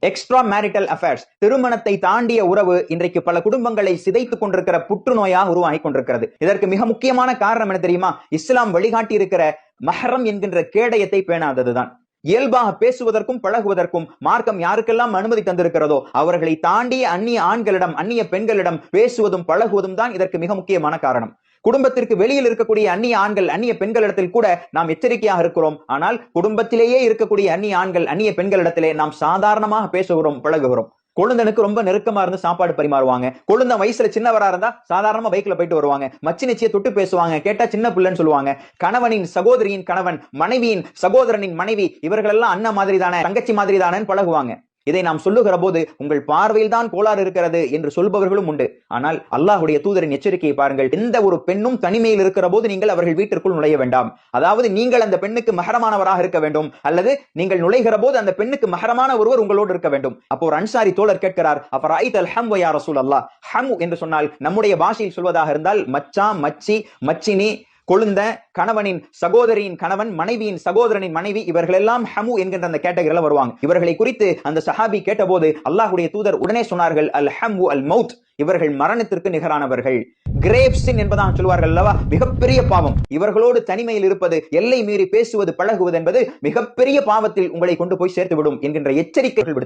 Extra marital affairs, திருமணத்தை தாண்டிய உறவு இன்றைக்கு பல குடும்பங்களை சிதைத்துக் கொண்டிருக்கிற புற்றுநோயாக உருவாகி கொண்டிருக்கிறது. இதற்கு மிக முக்கியமான காரணம் என்ன தெரியுமா? இஸ்லாம் வழிகாட்டி இருக்கிற மஹரம் என்கின்ற கேடயத்தை பேணாததுதான். இயல்பாக பேசுவதற்கும் பழகுவதற்கும் மார்க்கம் யாருக்கெல்லாம் அனுமதி தந்திருக்கிறதோ அவர்களை தாண்டிய அந்நிய ஆண்களிடம் அந்நிய பெண்களிடம் பேசுவதும் பழகுவதும் தான் இதற்கு மிக முக்கியமான காரணம். குடும்பத்திற்கு வெளியில் இருக்கக்கூடிய அந்நிய ஆண்கள் அந்நிய பெண்களிடத்தில் கூட நாம் எச்சரிக்கையாக இருக்கிறோம். ஆனால் குடும்பத்திலேயே இருக்கக்கூடிய அந்நிய ஆண்கள் அந்நிய பெண்களிடத்திலே நாம் சாதாரணமாக பேசுகிறோம், பழகுகிறோம். கொழுந்தனுக்கு ரொம்ப நெருக்கமா இருந்து சாப்பாடு பரிமாறுவாங்க. கொழுந்த வயசுல சின்னவரா இருந்தா சாதாரணமா பைக்ல போயிட்டு வருவாங்க. மச்சி நிச்சய தொட்டு பேசுவாங்க. கேட்டா சின்ன பிள்ளைன்னு சொல்லுவாங்க. கணவனின் சகோதரியின் கணவன், மனைவியின் சகோதரனின் மனைவி, இவர்கள் எல்லாம் அண்ணன் மாதிரி தானே, தங்கச்சி மாதிரி தானே பழகுவாங்க. இதை நாம் சொல்லுகிற போது உங்கள் பார்வையில் தான் கோளாறு இருக்கிறது என்று சொல்பவர்களும் உண்டு. ஆனால் அல்லாஹ்வுடைய தூதரின் எச்சரிக்கையை பாருங்கள். எந்த ஒரு பெண்ணும் தனிமையில் இருக்கிற போது நீங்கள் அவர்கள் வீட்டிற்குள் நுழைய வேண்டாம். அதாவது நீங்கள் அந்த பெண்ணுக்கு மஹரமானவராக இருக்க வேண்டும், அல்லது நீங்கள் நுழைகிற போது அந்த பெண்ணுக்கு மஹரமான ஒருவர் உங்களோடு இருக்க வேண்டும். அப்போ ஒரு அன்சாரி தோழர் கேட்கிறார், அஃபரைதல் ஹம் யா ரசூலல்லாஹ். ஹம் என்று சொன்னால் நம்முடைய பாஷையில் சொல்வதாக இருந்தால் மச்சான், மச்சி, மச்சினி, கொழுந்த, கணவனின் சகோதரியின் கணவன், மனைவியின் சகோதரனின் மனைவி, இவர்கள் எல்லாம் ஹமு என்கின்ற அந்த கேட்டகரியில வருவாங்க. இவர்களை குறித்து அந்த சஹாபி கேட்டபோது அல்லாஹ்வுடைய தூதர் உடனே சொன்னார்கள், அல் ஹம்மு அல் மௌத், இவர்கள் மரணத்திற்கு நிகரானவர்கள். கிரேவ் சின் என்பதாக சொல்வார்கள் அல்லவா, மிகப்பெரிய பாவம். இவர்களோடு தனிமையில் இருப்பது, எல்லை மீறி பேசுவது, பழகுவது என்பது மிகப்பெரிய பாவத்தில் உங்களை கொண்டு போய் சேர்த்துவிடும் என்கின்ற எச்சரிக்கைகள்